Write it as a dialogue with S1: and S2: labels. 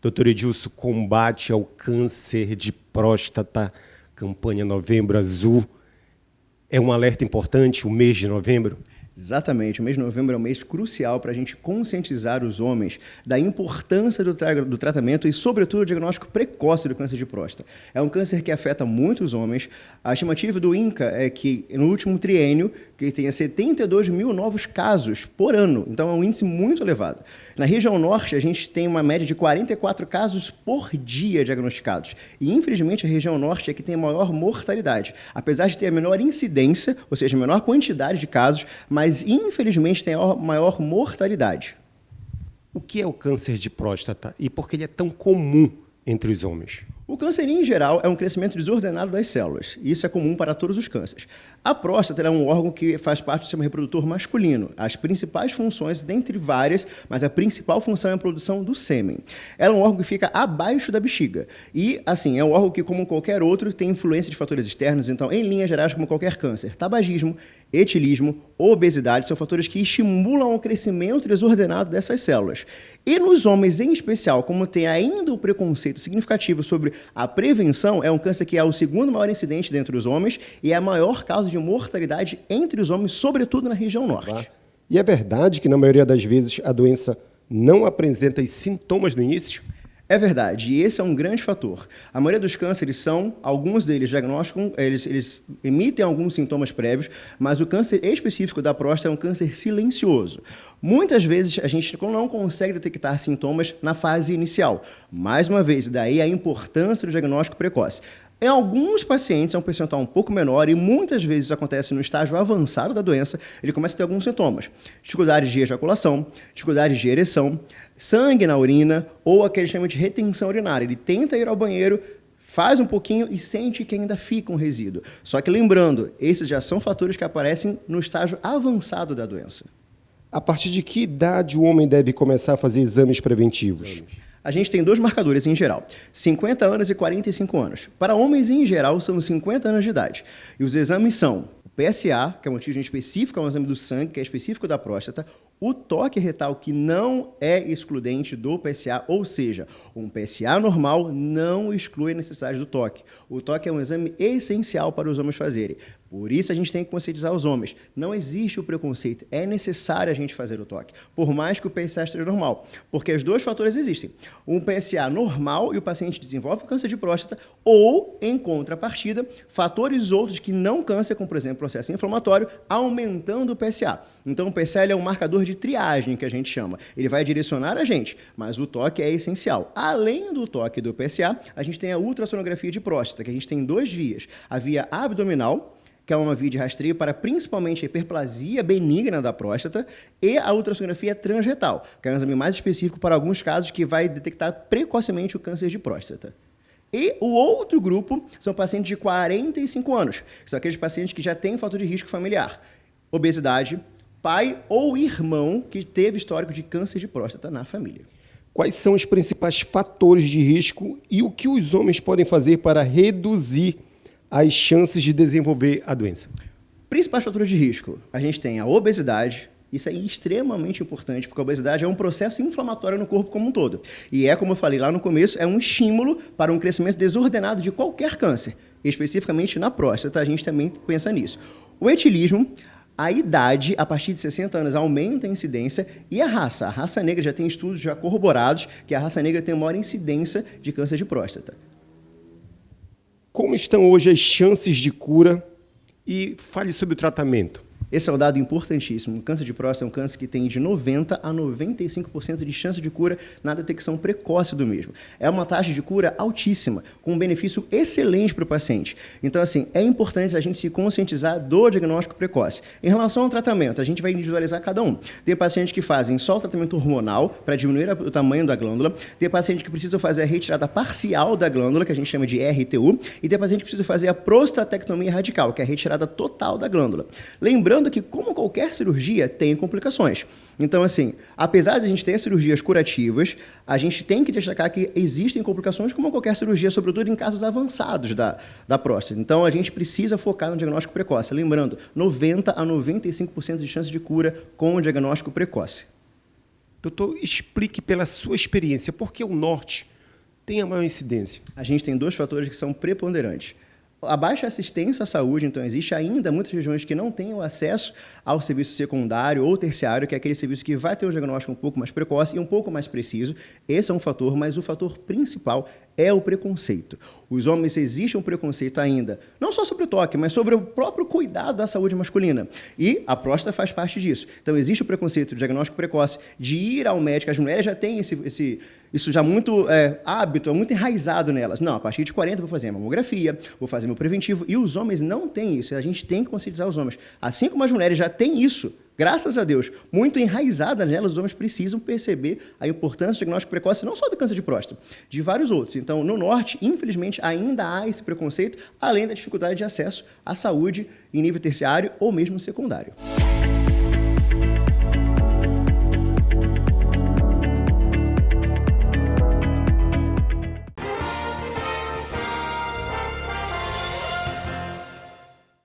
S1: Doutor Edilson, combate ao câncer de próstata, campanha Novembro Azul, é um alerta importante, o mês de novembro?
S2: Exatamente, o mês de novembro é um mês crucial para a gente conscientizar os homens da importância do tratamento e, sobretudo, o diagnóstico precoce do câncer de próstata. É um câncer que afeta muitos homens. A estimativa do INCA é que, no último triênio, que tenha 72 mil novos casos por ano. Então, é um índice muito elevado. Na região norte, a gente tem uma média de 44 casos por dia diagnosticados. E, infelizmente, a região norte é que tem a maior mortalidade. Apesar de ter a menor incidência, ou seja, a menor quantidade de casos, mas, infelizmente, tem a maior mortalidade.
S1: O que é o câncer de próstata e por que ele é tão comum entre os homens?
S2: O câncer, em geral, é um crescimento desordenado das células. Isso é comum para todos os cânceres. A próstata é um órgão que faz parte do sistema reprodutor masculino. As principais funções, dentre várias, mas a principal função é a produção do sêmen. Ela é um órgão que fica abaixo da bexiga. E, assim, é um órgão que, como qualquer outro, tem influência de fatores externos. Então, em linhas gerais, como qualquer câncer, tabagismo, etilismo, obesidade são fatores que estimulam o crescimento desordenado dessas células. E nos homens, em especial, como tem ainda o preconceito significativo sobre a prevenção, é um câncer que é o segundo maior incidente dentre os homens e é a maior causa de mortalidade entre os homens, sobretudo na região norte.
S1: E é verdade que, na maioria das vezes, a doença não apresenta os sintomas no início?
S2: É verdade, e esse é um grande fator. A maioria dos cânceres alguns deles diagnosticam, eles emitem alguns sintomas prévios, mas o câncer específico da próstata é um câncer silencioso. Muitas vezes a gente não consegue detectar sintomas na fase inicial. Mais uma vez, daí a importância do diagnóstico precoce. Em alguns pacientes é um percentual um pouco menor e muitas vezes isso acontece no estágio avançado da doença, ele começa a ter alguns sintomas. Dificuldades de ejaculação, dificuldades de ereção, sangue na urina ou aquele que chama de retenção urinária. Ele tenta ir ao banheiro, faz um pouquinho e sente que ainda fica um resíduo. Só que lembrando, esses já são fatores que aparecem no estágio avançado da doença.
S1: A partir de que idade o homem deve começar a fazer exames preventivos?
S2: A gente tem dois marcadores em geral, 50 anos e 45 anos. Para homens, em geral, são 50 anos de idade. E os exames são o PSA, que é um antígeno específico, é um exame do sangue, que é específico da próstata, o toque retal, que não é excludente do PSA, ou seja, um PSA normal não exclui a necessidade do toque. O toque é um exame essencial para os homens fazerem. Por isso a gente tem que conscientizar os homens. Não existe o preconceito, é necessário a gente fazer o toque, por mais que o PSA esteja normal, porque os dois fatores existem. Um PSA normal e o paciente desenvolve câncer de próstata, ou, em contrapartida, fatores outros que não câncer, como, por exemplo, processo inflamatório, aumentando o PSA. Então, o PSA é um marcador de triagem, que a gente chama. Ele vai direcionar a gente, mas o toque é essencial. Além do toque do PSA, a gente tem a ultrassonografia de próstata, que a gente tem duas vias. A via abdominal, que é uma via de rastreio para principalmente a hiperplasia benigna da próstata, e a ultrassonografia transretal, que é um exame mais específico para alguns casos que vai detectar precocemente o câncer de próstata. E o outro grupo são pacientes de 45 anos, que são aqueles pacientes que já têm fator de risco familiar, obesidade, pai ou irmão que teve histórico de câncer de próstata na família.
S1: Quais são os principais fatores de risco e o que os homens podem fazer para reduzir as chances de desenvolver a doença?
S2: Principais fatores de risco. A gente tem a obesidade. Isso é extremamente importante, porque a obesidade é um processo inflamatório no corpo como um todo. E como eu falei lá no começo, é um estímulo para um crescimento desordenado de qualquer câncer. Especificamente na próstata, a gente também pensa nisso. O etilismo, a idade, a partir de 60 anos, aumenta a incidência. E a raça. A raça negra já tem estudos já corroborados que a raça negra tem maior incidência de câncer de próstata.
S1: Como estão hoje as chances de cura? E fale sobre o tratamento.
S2: Esse é um dado importantíssimo. O câncer de próstata é um câncer que tem de 90% a 95% de chance de cura na detecção precoce do mesmo. É uma taxa de cura altíssima, com um benefício excelente para o paciente. Então, assim, é importante a gente se conscientizar do diagnóstico precoce. Em relação ao tratamento, a gente vai individualizar cada um. Tem pacientes que fazem só o tratamento hormonal para diminuir o tamanho da glândula. Tem paciente que precisa fazer a retirada parcial da glândula, que a gente chama de RTU. E tem paciente que precisa fazer a prostatectomia radical, que é a retirada total da glândula. Lembrando que, como qualquer cirurgia, tem complicações. Então, assim, apesar de a gente ter cirurgias curativas, a gente tem que destacar que existem complicações como qualquer cirurgia, sobretudo em casos avançados da próstata. Então, a gente precisa focar no diagnóstico precoce. Lembrando, 90% a 95% de chance de cura com o diagnóstico precoce.
S1: Doutor, explique pela sua experiência por que o norte tem a maior incidência?
S2: A gente tem 2 fatores que são preponderantes. A baixa assistência à saúde, então, existe ainda muitas regiões que não têm o acesso ao serviço secundário ou terciário, que é aquele serviço que vai ter um diagnóstico um pouco mais precoce e um pouco mais preciso. Esse é um fator, mas o fator principal é o preconceito. Os homens, existe um preconceito ainda, não só sobre o toque, mas sobre o próprio cuidado da saúde masculina. E a próstata faz parte disso. Então, existe o preconceito do diagnóstico precoce, de ir ao médico. As mulheres já têm isso já muito hábito, é muito enraizado nelas. Não, a partir de 40 vou fazer a mamografia, vou fazer meu preventivo. E os homens não têm isso. A gente tem que conscientizar os homens. Assim como as mulheres já têm isso, graças a Deus, muito enraizada nelas, os homens precisam perceber a importância do diagnóstico precoce, não só do câncer de próstata, de vários outros. Então, no Norte, infelizmente, ainda há esse preconceito, além da dificuldade de acesso à saúde em nível terciário ou mesmo secundário.